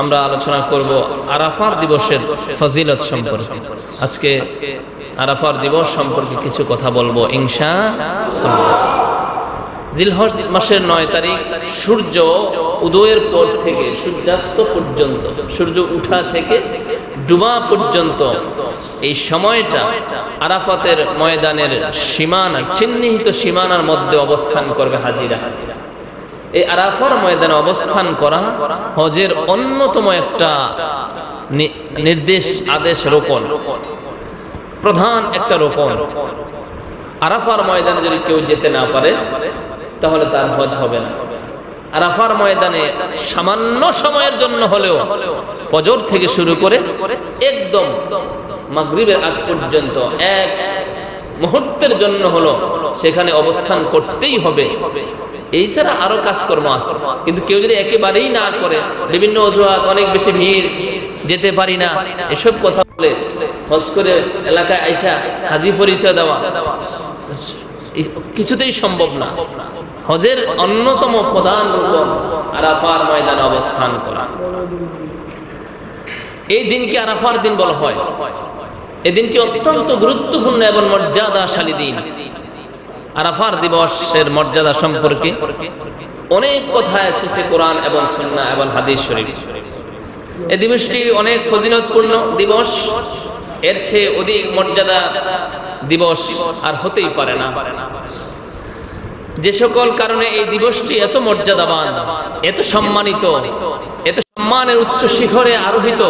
আমরা আলোচনা করব আরাফার দিবসের ফজিলত সম্পর্কে। আজকে আরাফার দিবস সম্পর্কে কিছু কথা বলবো ইনশাআল্লাহ। জিলহজ মাসের 9 তারিখ সূর্য উদয়ের পর থেকে সূর্যাস্ত পর্যন্ত, সূর্য উঠা থেকে ডুবা পর্যন্ত এই সময়টা আরাফাতের ময়দানের সীমানা, চিহ্নিত সীমানার মধ্যে অবস্থান করবে হাজিরা। এই আরাফার ময়দানে অবস্থান করা হজের অন্যতম একটা নির্দেশ, আদেশ, রোকন, প্রধান একটা রোকন। আরাফার ময়দানে যদি কেউ যেতে না পারে তাহলে তার হজ হবে না। আরাফার ময়দানে সামান্য সময়ের জন্য হলেও ফজর থেকে শুরু করে একদম মাগরিবের আগ পর্যন্ত এক মুহূর্তের জন্য হলো সেখানে অবস্থান করতেই হবে। এই ছাড়া আরো কাজকর্ম আছে, কিন্তু কেউ যদি একেবারেই না করে, বিভিন্ন অজুহাত, অনেক বেশি ভিড়, যেতে পারি না, এসব কথা বলে হজ করে এলাকায় আইসা হাজি পরিচয় দেওয়া কিছুতেই সম্ভব না। হজের অন্যতম প্রধান রূপ আরাফার ময়দানে অবস্থান করা। এই দিনকে আরাফার দিন বলা হয়। এই দিনটি অত্যন্ত গুরুত্বপূর্ণ এবং মর্যাদাশালী দিন। আরাফার দিবসের মর্যাদা সম্পর্কে অনেক কথা এসেছে কোরআন এবং সুন্নাহ এবং হাদিস শরীফ। এই দিবসটি অনেক ফজিলতপূর্ণ দিবস, এর চেয়ে অধিক মর্যাদা দিবস আর হতেই পারে না। যে সকল কারণে এই দিবসটি এত মর্যাদাবান, এত সম্মানিত, এত সম্মানের উচ্চ শিখরে আরোহিত,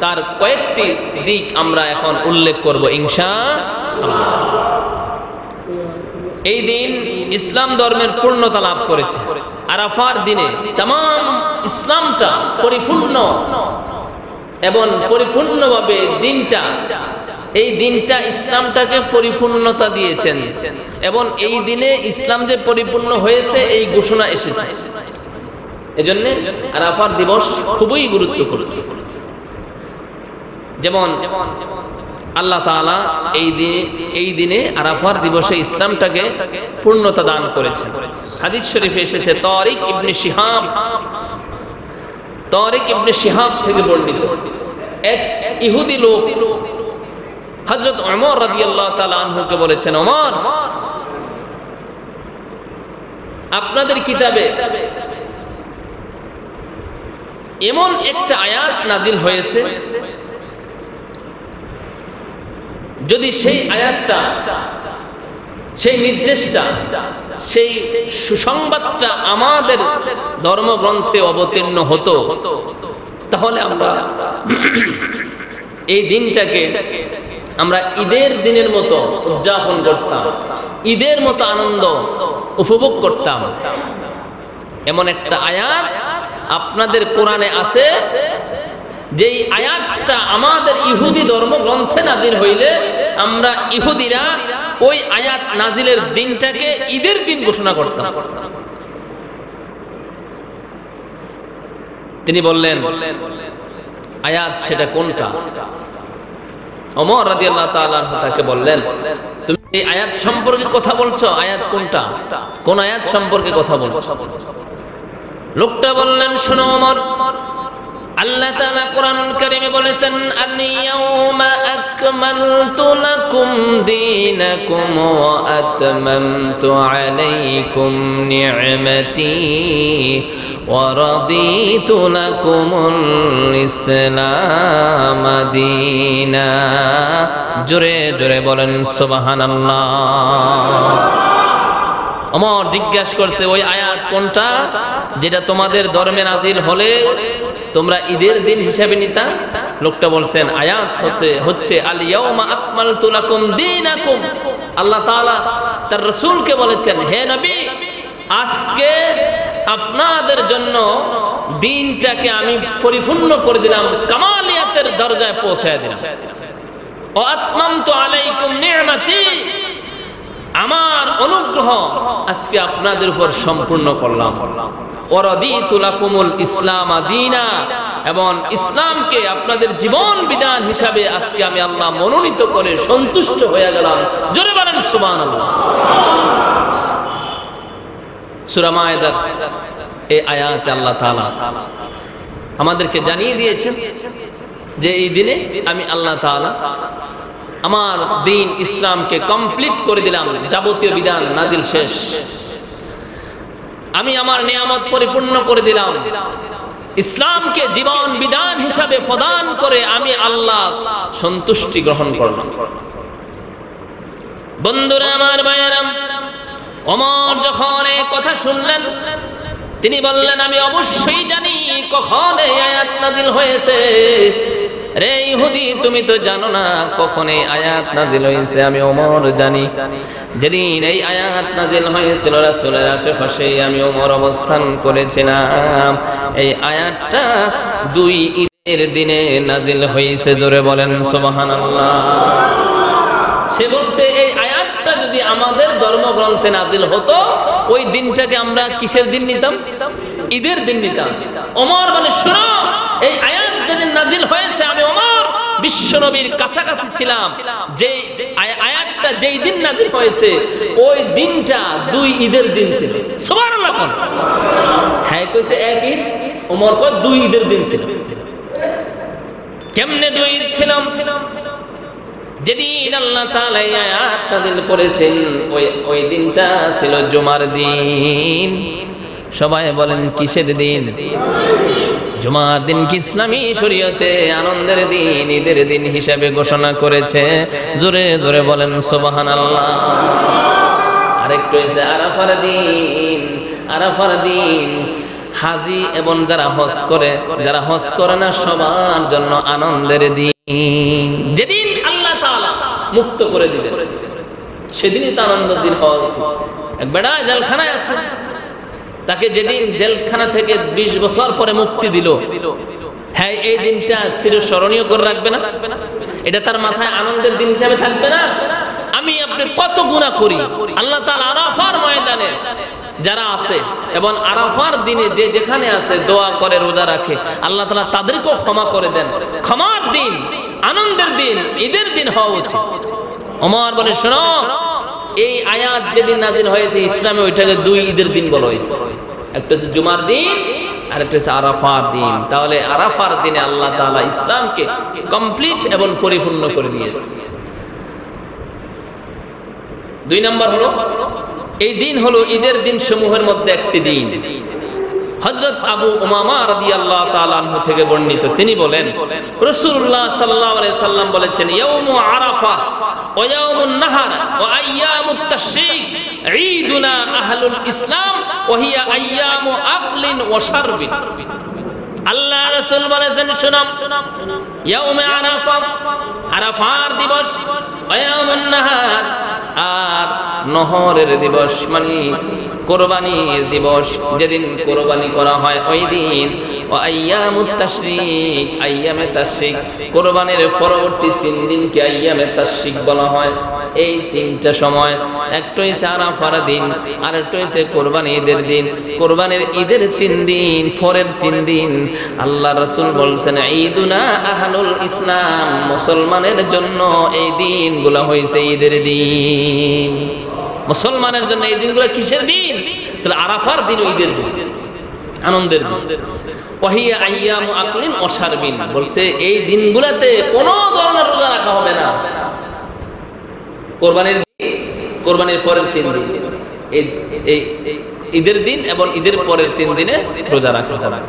তার কয়েকটি দিক আমরা এখন উল্লেখ করব ইনশাআল্লাহ। এই দিন ইসলাম ধর্মের পূর্ণতা লাভ করেছে। আরাফার দিনে তামাম ইসলামটা পরিপূর্ণ এবং পরিপূর্ণভাবে এই দিনটা ইসলামটাকে পরিপূর্ণতা দিয়েছেন এবং এই দিনে ইসলাম যে পরিপূর্ণ হয়েছে এই ঘোষণা এসেছে। এজন্য আরাফার দিবস খুবই গুরুত্বপূর্ণ। যেমন আল্লাহ তাআলা এই দিনে আরাফার দিবসে ইসলামটাকে পূর্ণতা দান করেছেন। হাদিস শরীফে এসেছে, তারিক ইবনে শিহাব থেকে বর্ণিত, এক ইহুদি লোক হযরত ওমর রাদিয়াল্লাহু তাআলা আনহুকে বলেছেন, ওমর, আপনাদের কিতাবে এমন একটা আয়াত নাজিল হয়েছে, যদি সেই আয়াতটা, সেই নির্দেশটা, সেই সুসংবাদটা আমাদের ধর্মগ্রন্থে অবতীর্ণ হতো, তাহলে আমরা এই দিনটাকে আমরা ঈদের দিনের মতো উদযাপন করতাম, ঈদের মতো আনন্দ উপভোগ করতাম। এমন একটা আয়াত আপনাদের কোরআনে আছে, যেই আয়াতটা আমাদের ইহুদি ধর্মগ্রন্থে নাজিল হইলে আমরা ইহুদিরা ওই আয়াত নাজিলের দিনটাকে ঈদের দিন ঘোষণা করতাম। তিনি বললেন, আয়াত সেটা কোনটা? ওমর রাদিয়াল্লাহু তাআলা তাকে বললেন, তুমি এই আয়াত সম্পর্কে কথা বলছো, আয়াত কোনটা? কোন আয়াত সম্পর্কে কথা বলছো? লোকটা বললেন, শোনো ওমর, আল্লাহ তাআলা কোরআনুল কারীমে বলেছেন, আল-ইয়াউমা আকমালতু লাকুম দীনাকুম ওয়া আতমামতু আলাইকুম নি'মাতি ওয়া রাদিতু লাকুমুল ইসলাম দীনা। জোরে জোরে বলেন সুবহানাল্লাহ। ওমর জিজ্ঞাসা করছে, ওই আয়াত কোনটা যেটা তোমাদের ধর্মে নাজিল হলে তোমরা ঈদের দিন হিসাবে নিতা? লোকটা বলছেন, আয়াত হচ্ছে আল ইয়াউমা আকমালতু লাকুম দীনাকুম। আল্লাহ তাআলা তার রাসূলকে বলেছেন, হে নবী, আজকে আপনাদের জন্য দিনটাকে আমি পরিপূর্ণ করে দিলাম, কামালিয়াতের দরজায় পৌঁছায় দিলাম। ওয়া আতমামতু আলাইকুম নি'মাতি, আমার অনুগ্রহ আজকে আপনাদের উপর সম্পূর্ণ করলাম। ওয়া রাদিতু লাকুমুল ইসলাম দীনা, এবং ইসলামকে আপনাদের জীবন বিধান হিসাবে আজকে আমি আল্লাহ মনোনীত করে সন্তুষ্ট হয়ে গেলাম। জোরে বলেন সুবহানাল্লাহ। সূরা মায়েদার এই আয়াতে আল্লাহ তাআলা আমাদেরকে জানিয়ে দিয়েছেন যে এই দিনে আমি আল্লাহ তাআলা আমার দ্বীন ইসলামকে কমপ্লিট করে দিলাম, যাবতীয় বিধান নাজিল শেষ, আমি আমার নিয়ামত পরিপূর্ণ করে দিলাম, ইসলামকে জীবন বিধান হিসাবে প্রদান করে আমি আল্লাহ সন্তুষ্টি গ্রহণ করলাম। বন্ধুরা আমার, ভাইয়েরা, ওমর যখন এই কথা শুনলেন তিনি বললেন, আমি অবশ্যই জানি কখন এই আয়াত নাজিল হয়েছে। রে ইহুদি, তুমি তো জানো না কখন এই আয়াত নাজিল হয়েছে, আমি ওমর জানি। যেদিন এই আয়াত নাজিল হয়েছিল রাসূলের আশেপাশে আমি ওমর অবস্থান করেছিলাম। এই আয়াতটা 2 ঈদের দিনে নাজিল হয়েছে। জোরে বলেন সুবহানাল্লাহ। সে বলছে এই আয়াতটা যদি আমাদের ধর্মগ্রন্থে নাজিল হতো, ওই দিনটাকে আমরা কিসের দিন নিতাম? ঈদের দিন নিতাম। ওমর বলে, শোনো, এই আয়াত যেদিন নাজিল হয়েছে আমি ওমর বিশ্বনবীর কাছাকাছি ছিলাম, যে আয়াতটা যেই দিন নাজিল হয়েছে ওই দিনটা 2 ঈদের দিন ছিল। সুবহানাল্লাহ। হ্যাঁ কইছে এক ঈদ, ওমর কয় 2 ঈদের দিন ছিল। কেমনে 2 ঈদ ছিল? যেদিন আল্লাহ তাআলা এই আয়াত নাযিল করেছেন ওই দিনটা ছিল জুমার দিন। সবাই বলেন কিসের দিন? জুমার দিন কি ইসলামী শরীয়তে আনন্দের দিন, ঈদের দিন হিসাবে ঘোষণা করেছে? জোরে জোরে বলেন সুবহানাল্লাহ। আরেকটু হচ্ছে আরাফার দিন। আরাফার দিন হাজী এবং যারা হজ করে না সবার জন্য আনন্দের দিন। যেদিন আল্লাহ তাআলা মুক্ত করে দিবেন সেদিনই তো আনন্দের দিন হওয়া উচিত। এক বেটা জেলখানায় আছে, তাকে যেদিন জেলখানা থেকে 20 বছর পরে মুক্তি দিল, হ্যাঁ এই দিনটা চিরস্মরণীয় করে রাখবে না? এটা তার মাথায় আনন্দের দিন হিসাবে থাকবে না? আমি আপনি কত গুনাহ করি, আল্লাহ তাআলা আরাফার ময়দানে যারা আছে এবং আরাফার দিনে যে যেখানে আছে দোয়া করে, রোজা রাখে, আল্লাহ তাআলা তাদেরকেও ক্ষমা করে দেন। ক্ষমার দিন, আনন্দের দিন, ঈদের দিন হওয়া উচিত। ওমর বলে, শোনো, এই আয়াত যেদিন নাযিল হয়েছে ইসলামে ওইটাকে 2 ঈদের দিন বলা হয়েছে। একটা হচ্ছে জুমার দিন আর একটা হচ্ছে আরাফার দিন। তাহলে আরাফার দিনে আল্লাহ তাআলা ইসলামকে কমপ্লিট এবং পরিপূর্ণ করে দিয়েছে। 2 নম্বর হলো এই দিন হলো ঈদের দিন সমূহের মধ্যে একটি দিন। হযরত আবু উমামা রাদিয়াল্লাহু তাআলা আনহু থেকে বর্ণিত, তিনি বলেন রাসূলুল্লাহ সাল্লাল্লাহু আলাইহি সাল্লাম বলেছেন, ইয়াউমু আরাফা ওয়া ইয়াউমুন নাহার ওয়া আইয়ামুত তাশরীক ঈদুনা আহলুল ইসলাম ওয়া হিয়া আইয়ামু আকলিন ওয়া শারবিন। আল্লাহ রাসূল বলেছেন, শুনো, ইয়াউমে আরাফা, আরাফার দিবস, ওয়া ইয়াউমুন নাহার, আর নহরের দিবস মানে কোরবানির দিবস, যেদিন কোরবানি করা হয় ওই দিন, ও আইয়ামুত তাশরীক, আইয়ামে তাশরীক, কোরবানির পরবর্তী 3 দিনকে আইয়ামে তাশরীক বলা হয়। এই 3টা সময়, একটা হইছে আরাফার দিন, আর একটা হইছে কোরবানি ঈদের দিন। কোরবানির ঈদের 3 দিন, পরের 3 দিন আল্লাহ রাসূল বলছেন ঈদুনা আহলুল ইসলাম, মুসলমানের জন্য এই দিনগুলো হইছে ঈদের দিন। মুসলমানের জন্য এই দিনগুলো কিসের দিন? তাহলে আরাফার দিন ঈদের দিন, আনন্দের দিন। ওয়াহিয়া আইয়ামু আকলিন ওয়া শারবিন, বলছে এই দিনগুলোতে কোনো ধরনের রোজা রাখা হবে না। কোরবানির পরের 3 দিন, এই ঈদের দিন এবং ঈদের পরের 3 দিনে রোজা রাখা হবে।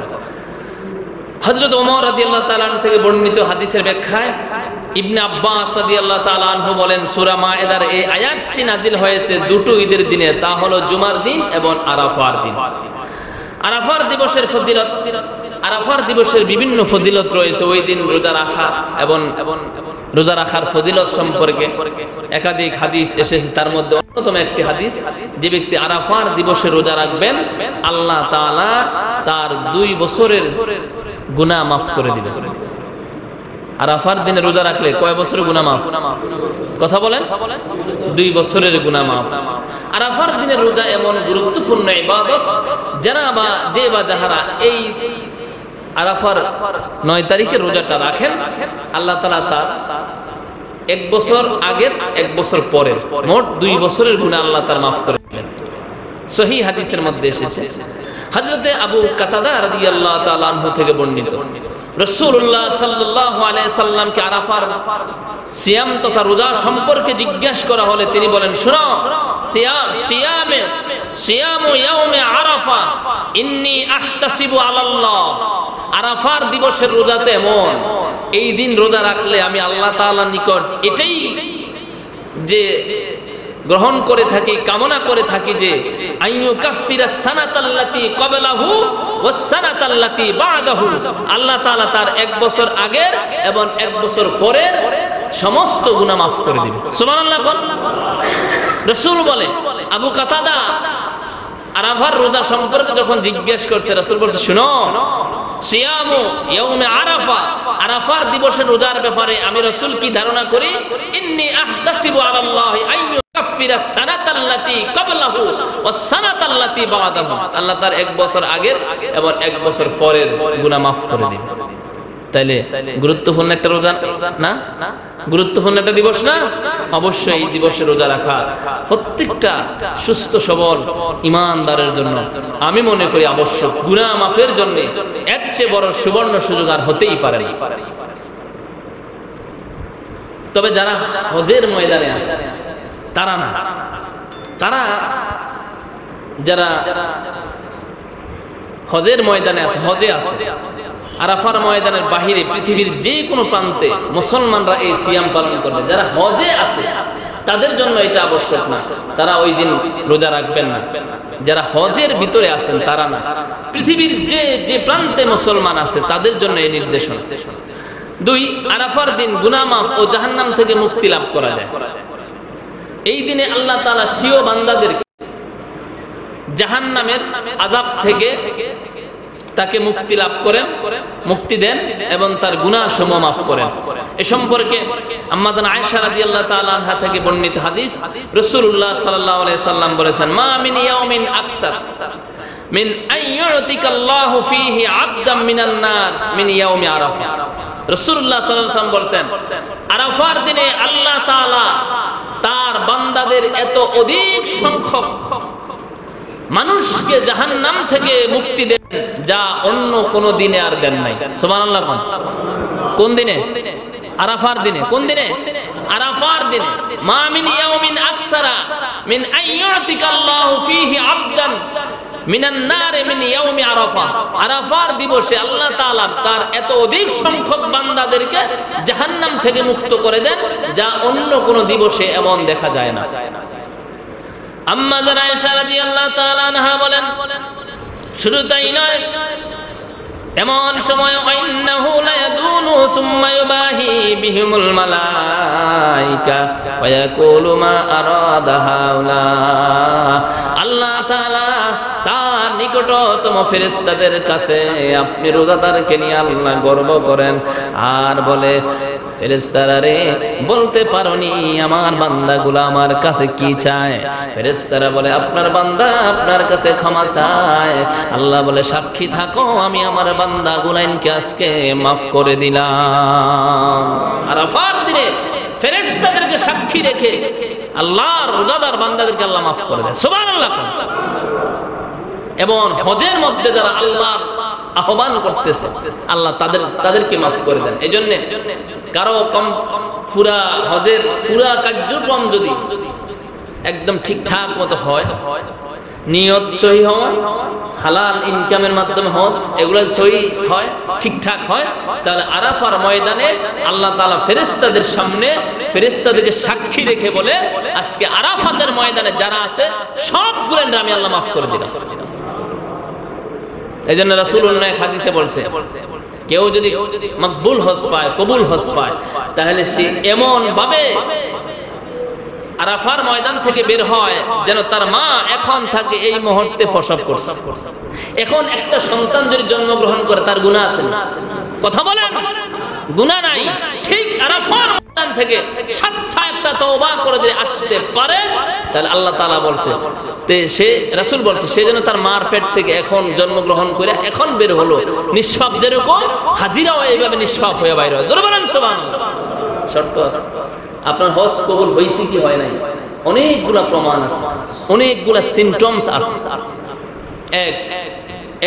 হযরত ওমর রাদিয়াল্লাহু তাআলা আনহু থেকে বর্ণিত হাদিসের ব্যাখ্যায় ইবনে আব্বাস রাদিয়াল্লাহু তাআলা আনহু বলেন, সূরা মায়েদার এই আয়াতটি নাজিল হয়েছে 2টো ঈদের দিনে, তা হলো জুমার দিন এবং আরাফার দিন। আরাফার দিবসের ফজিলত, আরাফার দিবসের বিভিন্ন ফজিলত রয়েছে। ওই দিন রোজা রাখা এবং রোজা রাখার ফজিলত সম্পর্কে একাধিক হাদিস এসেছে। তার মধ্যে অন্যতম একটি হাদিস, যে ব্যক্তি আরাফার দিবসে রোজা রাখবেন আল্লাহ তাআলা তার 2 বছরের গুনাহ মাফ করে দিবেন। আরাফার দিনে রোজা রাখলে কয় বছরের গুনাহ মাফ? কথা বলেন। 2 বছরের গুনাহ মাফ। আরাফার দিনে রোজা এমন গুরুত্বপূর্ণ ইবাদত, যাহারা এই আরাফার 9 তারিখের রোজাটা রাখেন, আল্লাহ তাআলা তার 1 বছর আগের 1 বছর পরের মোট 2 বছরের গুনাহ আল্লাহ তাআলা মাফ করে দিবেন। সহিহ হাদিসের মধ্যে এসেছে, হযরতে আবু কাতাদা রাদিয়াল্লাহু তাআলা আনহু থেকে বর্ণিত, রাসূলুল্লাহ সাল্লাল্লাহু আলাইহি সাল্লামকে আরাফার সিয়াম তথা রোজা সম্পর্কে জিজ্ঞাসা করা হলে তিনি বলেন, শোনো, সিয়ামু ইয়াউমে আরাফা ইন্নী আহতাসিবু আলাল্লাহ। আরাফার দিবসের রোজাতে এমন, এই দিন রোজা রাখলে আমি আল্লাহ তাআলার নিকট এটাই যে গ্রহণ করে থাকি, কামনা করে থাকি যে আইয়ু কাফিরাস সানাতাল্লাতী ক্বাবলাহু ওয়াস সানাতাল্লাতী বা'দাহু, আল্লাহ তাআলা তার 1 বছর আগের এবং 1 বছর পরের সমস্ত গুনাহ মাফ করে দিবেন। সুবহানাল্লাহ। রাসূল বলে, আবু কাতাদা আরাফার রোজা সম্পর্কে যখন জিজ্ঞেস করছে, রাসূল বলছে, শুনো, সিয়ামু ইয়াউমে আরাফা, আরাফার দিবসের রোজার ব্যাপারে আমি রাসূল কি ধারণা করি, ইন্নী আহতাসিবু আলাল্লাহি আইয়ু কাফিরাস সানাতাল্লাতী ক্বাবলাহু ওয়াস সানাতাল্লাতী বা'দাহু, আল্লাহ তার 1 বছর আগের এবং 1 বছর পরের গুনাহ মাফ করে দিবেন। তাইলে গুরুত্বপূর্ণ একটা রোজা না, গুরুত্বপূর্ণ একটা দিবস না? অবশ্যই এই দিবসে রোজা রাখা প্রত্যেকটা সুস্থ সবল ঈমানদারের জন্য আমি মনে করি আবশ্যক। গুনাহ মাফের জন্য এর চেয়ে বড় সুবর্ণ সুযোগ আর হতেই পারে না। তবে যারা হজের ময়দানে আছে তারা না, তারা যারা হজের ময়দানে আছে, হজে আছে, আরাফার ময়দানের বাহিরে পৃথিবীর যে কোনো প্রান্তে মুসলমানরা এই সিয়াম পালন করবে, যারা হজে আছে তাদের জন্য এটা আবশ্যক না, তারা ওই দিন রোজা রাখবেন না। যারা হজের ভিতরে আছেন তারা না, পৃথিবীর যে যে প্রান্তে মুসলমান আছে তাদের জন্য এই নির্দেশনা। 2, আরাফার দিন গুনাহ মাফ ও জাহান্নাম থেকে মুক্তি লাভ করা যায়। এই দিনে আল্লাহ তাআলা স্বীয় বান্দাদেরকে জাহান্নামের আযাব থেকে তাকে মুক্তি লাভ করেন, মুক্তি দেন এবং তার গুনাহ সমূহ মাফ করেন। এ সম্পর্কে আম্মা জান আয়েশা রাদিয়াল্লাহু তাআলা আনহা থেকে বর্ণিত হাদিস, রাসূলুল্লাহ সাল্লাল্লাহু আলাইহি সাল্লাম বলেছেন, মা মিন ইয়াউমিন আকসার মিন আইয়ুতিকাল্লাহু ফীহি আবদাম মিনান নার মিন ইয়াউমি আরাফা। রাসূলুল্লাহ সাল্লাল্লাহু আলাইহি সাল্লাম বলেছেন, আরাফার দিনে আল্লাহ তাআলা তার বান্দাদের এত অধিক সংখ্যক মানুষকে জাহান্নাম থেকে মুক্তি দেন যা অন্য কোন দিনে আর দেন নাই। সুবহানাল্লাহ। কোন দিনে? আরাফার দিনে। কোন দিনে? আরাফার দিনে। মা মিন ইয়াউমিন আকসারা মিন আইয়ুতিকাল্লাহু ফীহি আবদান মিনান নার মিন ইয়াউমি আরাফা। আরাফার দিবসে আল্লাহ তাআলা তার এত অধিক সংখ্যক বান্দাদেরকে জাহান্নাম থেকে মুক্ত করে দেন যা অন্য কোন দিবসে এমন দেখা যায় না। আম্মা জান আয়েশা রাদিয়াল্লাহু তাআলা আনহা বলেন, শুধু তাই নয়, এমন সময় ইন্নাহু লায়াদুনু সুম্মা ইউবাহি বিহিমুল মালাইকা ফায়াকুলু মা আরাদা হাউলা। আল্লাহ তাআলা তার নিকটতম ফেরেশতাদের কাছে আপনি রোজাদারকে নিয়ে আল্লাহ গর্ব করেন আর বলে, ফেরেশতারা রে, বলতে পারোনি আমার বান্দাগুলো আমার কাছে কি চায়? ফেরেশতারা বলে, আপনার বান্দা আপনার কাছে ক্ষমা চায়। আল্লাহ বলে, সাক্ষী থাকো আমি আমার বান্দাগুলোকে আজকে মাফ করে দিলাম। আরাফার দিনে ফেরেশতাদেরকে সাক্ষী রেখে আল্লাহর রোজাদার বান্দাদেরকে আল্লাহ মাফ করে দেয়। সুবহানাল্লাহ। এবং হজের মধ্যে যারা আল্লাহর আহ্বান করতেছে আল্লাহ তাদেরকে মাফ করে দেন। এই জন্য কারো কম পুরা হজের পুরা কার্যক্রম যদি একদম ঠিকঠাক মতো হয়, নিয়ত সহি হয়, হালাল ইনকামের মাধ্যমে হজ এগুলো সহি হয়, ঠিকঠাক হয়, তাহলে আরাফার ময়দানে আল্লাহ তাআলা ফেরেশতাদের সামনে ফেরেশতাদেরকে সাক্ষী রেখে বলে, আজকে আরাফাতের ময়দানে যারা আছে সবগুলো আমি আল্লাহ মাফ করে দিলাম। এই জন্য রাসূলুল্লাহ হাদিসে বলছে, কেউ যদি মকবুল হজ পায়, কবুল হজ পায়, তাহলে সে এমন ভাবে আরাফার ময়দান থেকে বের হয় যেন তার মা এখন থাকে এই মুহূর্তে প্রসব করছে। এখন একটা সন্তান যদি জন্মগ্রহণ করে তার গুনাহ আছে না? কথা বলেন, গুনাহ নাই। ঠিক আরাফার ময়দান থেকে সাচ্চা একটা তওবা করে যদি আসতে পারে, তাহলে আল্লাহ তাআলা বলছে, সে রাসূল বলছে, সে যেন তার মার পেট থেকে এখন জন্মগ্রহণ করে এখন বের হলো, নিষ্পাপ যেরকম হাজিরাও এইভাবে নিষ্পাপ হয়ে বাইরে হয়। জোরে বলেন সুবহানাল্লাহ। শর্ত আছে, আপনার হজ কবুল হয়েছে কি হয় নাই? অনেকগুলা প্রমাণ আছে, অনেকগুলা সিমটমস আছে।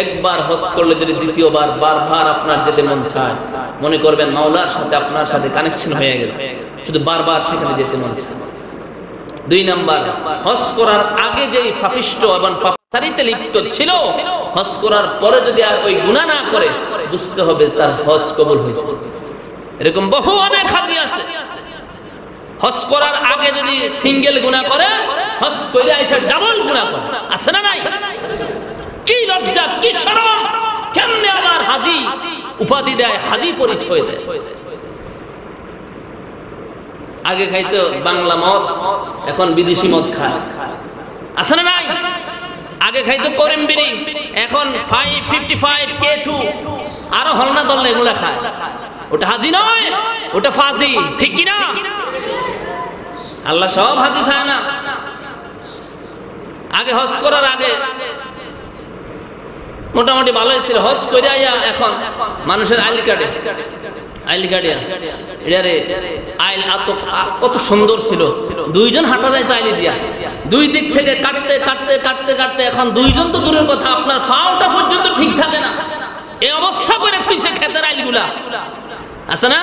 একবার হজ করলে যদি দ্বিতীয়বার বারবার আপনার যেতে মন চায়, মনে করবেন মাওলার সাথে আপনার সাথে কানেকশন হয়ে গেছে, শুধু বারবার সেখানে যেতে মন চায়। 2 নাম্বার, হজ করার আগে যেই পাপিষ্ট এবং পাপাচারিতে লিপ্ত ছিল, হজ করার পরে যদি আর ওই গুনাহ না করে, বুঝতে হবে তার হজ কবুল হয়েছে। এরকম বহু অনেক হাজি আছে, হজ করার আগে যদি সিঙ্গেল গুনাহ করে, হজ করে এসে ডাবল গুনাহ করে। আছে না নাই? কি লজ্জা, কি শরম! কেমনে আবার হাজি উপাধি দেয়, হাজি পরিচয় দেয়? আগে খাইতো বাংলা মদ, এখন বিদেশি মদ খায়। আছে না নাই? আগে খাইতো করিম বিড়ি, এখন 555 K2 আরো হলনা দল এগুলা খায়। ওটা হাজি নয়, ওটা ফাজি। ঠিক কি না? আল্লাহ সব হাজি চায় না। আগে হজ করার আগে মোটামুটি ভালোই ছিল, হজ করে আইয়া এখন মানুষের আইল কাটে, আইল কাটিয়া এটারে আইল কত সুন্দর ছিল, 2 জন হাঁটা যায় তো আইলি দিয়া, 2 দিক থেকে কাটতে কাটতে কাটতে কাটতে এখন 2 জন তো দূরের কথা, আপনার ফাওটা পর্যন্ত ঠিক থাকে না। এই অবস্থা করে থইছে ক্ষেতের আইলগুলা। আছে না?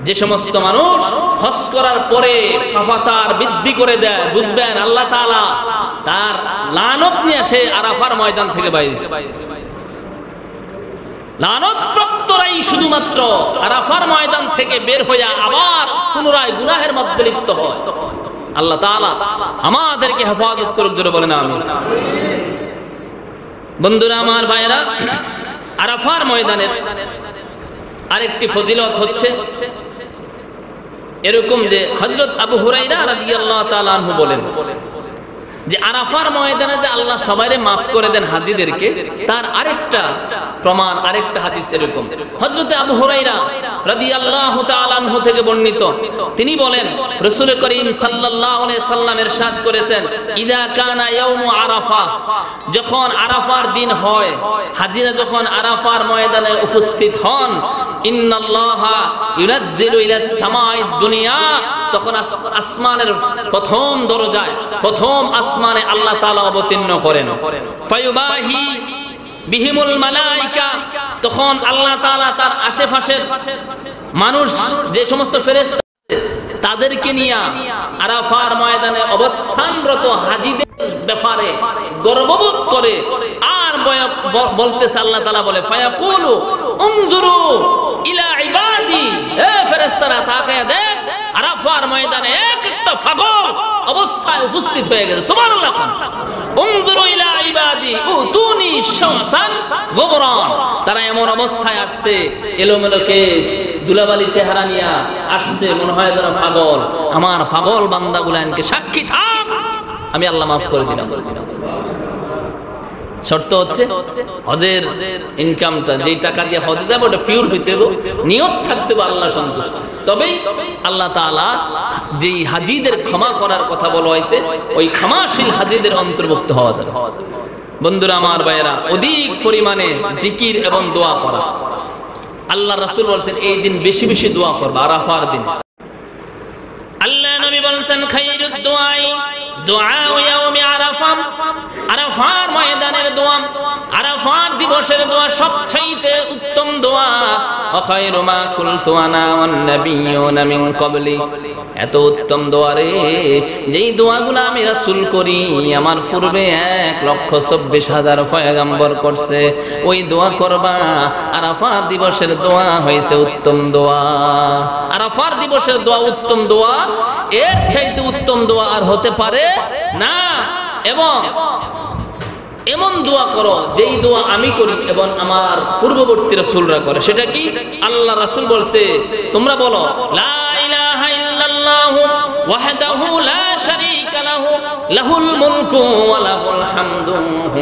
যে সমস্ত মানুষ হজ করার পরে পাপাচার বৃদ্ধি করে দেয়, বুঝবেন আল্লাহ তাআলা তার লানত নিয়ে সে আরাফার ময়দান থেকে বাইরে। লানত প্রাপ্তরাই শুধুমাত্র আরাফার ময়দান থেকে বের হইয়া আবার পুনরায় গুনাহের মধ্যে লিপ্ত হয়। আল্লাহ তাআলা আমাদেরকে হেফাজত করুক, জোরে বলেন আমিন। বন্ধুরা আমার, ভাইরা, আরাফার ময়দানের আরেকটি ফজিলত হচ্ছে এরকম যে হযরত আবু হুরায়রা রাদিয়াল্লাহু তাআলা আনহু বলেন যে আরাফার ময়দানে যে আল্লাহ সবাইরে মাফ করে দেন হাজীদেরকে, তার আরেকটা প্রমাণ, আরেকটা হাদিস এরকম। হযরত আবু হুরায়রা রাদিয়াল্লাহু তাআলা আনহু থেকে বর্ণিত, তিনি বলেন রাসূল করিম সাল্লাল্লাহু আলাইহি সাল্লাম ইরশাদ করেছেন, ইদা কানা ইয়াউমু আরাফা, যখন আরাফার দিন হয়, হাজীরা যখন আরাফার ময়দানে উপস্থিত হন, ইন্নাল্লাহা ইউনাজ্জিলু ইলাস সামাঈদ দুনিয়া, তখন আসমানের প্রথম দরজায়, প্রথম আসমানে আল্লাহ তাআলা অবতীর্ণ করেন। ফায়ুবাহি বিহিমুল মালায়েকা, তখন আল্লাহ তাআলা তার আশেপাশের মানুষ, যে সমস্ত ফেরেশতা তাদেরকে নিয়ে আরাফার ময়দানে অবস্থানরত হাজীদের ব্যাপারে গর্ববোধ করে আর বলতেছে, আল্লাহ তাআলা বলে, ফায়াকুলু উনজুরু ইলা ইবাদি, হে ফেরেশতারা তাকায়া দেখ, আরাফার ময়দানে একটা পাগল অবস্থায় উপস্থিত হয়ে গেছে। সুবহানাল্লাহ। উনজুরু ইলা ইবাদি উতুনি শামসান গুবরান, তারা এমন অবস্থায় আসছে, এলোমেলো কেশ, দুলাবালি চেহারা নিয়ে আসছে, মনে হয় তারা পাগল। আমার পাগল বান্দাগুলাকে সাক্ষী থাক, আমি আল্লাহ মাফ করে দিলাম। শর্ত হচ্ছে হজের ইনকামটা, যেই টাকা দিয়ে হজে যাবে, ওটা পিওর হইতে হবে, নিয়ত থাকতে হবে আল্লাহ সন্তুষ্ট। তবেই আল্লাহ তাআলা যেই হাজীদের ক্ষমা করার কথা বলা হয়েছে, ওই ক্ষমাশীল হাজীদের অন্তর্ভুক্ত হওয়া যাবে। বন্ধুরা আমার, ভাইয়েরা, অধিক পরিমাণে জিকির এবং দোয়া করা। আল্লাহ রাসূল বলেছেন এই দিন বেশি বেশি দোয়া করবা, আরাফার দিন। আল্লাহ নবী বলেছেন খায়রুদ দুআই দুআউ ইয়াউমি আরাফা, আরাফার ময়দানের দোয়া, আরাফার দিবসের দোয়া সবচেয়ে উত্তম দোয়া। ওয়া খায়রু মা কুলতু আনা ওয়ান নাবিয়্যুনা মিন ক্বাবলি, এত উত্তম দোয়া রে, যেই দোয়াগুলো আমি রাসূল করি, আমার পূর্বে 1,24,000 পয়গম্বর করছে, ওই দোয়া করবা। আরাফার দিবসের দোয়া হইছে উত্তম দোয়া। আরাফার দিবসের দোয়া উত্তম দোয়া, এর চাইতে উত্তম দোয়া আর হতে পারে না। এবং এমন দোয়া করো যেই দোয়া আমি করি এবং আমার পূর্ববর্তী রাসূলরা করে। সেটা কি? আল্লাহ রাসূল বলছে, তোমরা বলো লা ইলাহা ইল্লাল্লাহু ওয়াহদাহু লা শারীকা লাহু লাহুল মুলকু ওয়া লাহুল হামদু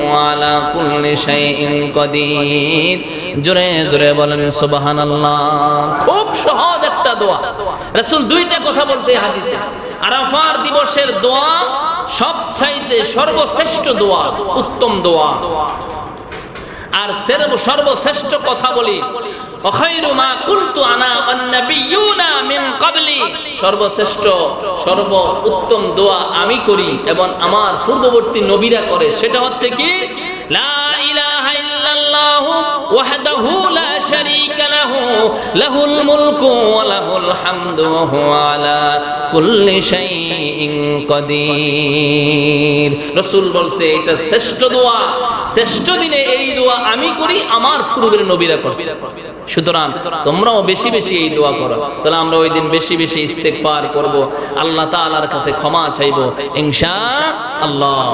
ওয়া আলা কুল্লি শাইইন কাদির। জোরে জোরে বলেন সুবহানাল্লাহ। খুব সহজ একটা দোয়া। রাসূল দুইটা কথা বলছে হাদিসে, আরাফার দিবসের দোয়া সবচাইতে সর্বশ্রেষ্ঠ দোয়া, উত্তম দোয়া। আর সর্বশ্রেষ্ঠ কথা বলি, وخير ما قلت انا والنبيون من قبلي সর্বশ্রেষ্ঠ সর্ব উত্তম দোয়া আমি করি এবং আমার পূর্ববর্তী নবীরা করে, সেটা হচ্ছে কি লা ইলাহা ইল্লাল্লাহু ওয়াহদাহু লা শারীকা লাহু লাহুল মুলকু ওয়া লাহুল হামদু ওয়া হুয়া আলা কুল্লি শাইইন কাদির। রাসূল বলছে এটা শ্রেষ্ঠ দোয়া, শ্রেষ্ঠ দিনে এই দোয়া আমি করি, আমার পূর্বের নবীরা করছে। সুতরাং তোমরাও বেশি বেশি এই দোয়া করো, তাহলে আমরা ওই দিন বেশি বেশি ইস্তেগফার করব, আল্লাহ তাআলার কাছে ক্ষমা চাইবো ইনশাআল্লাহ।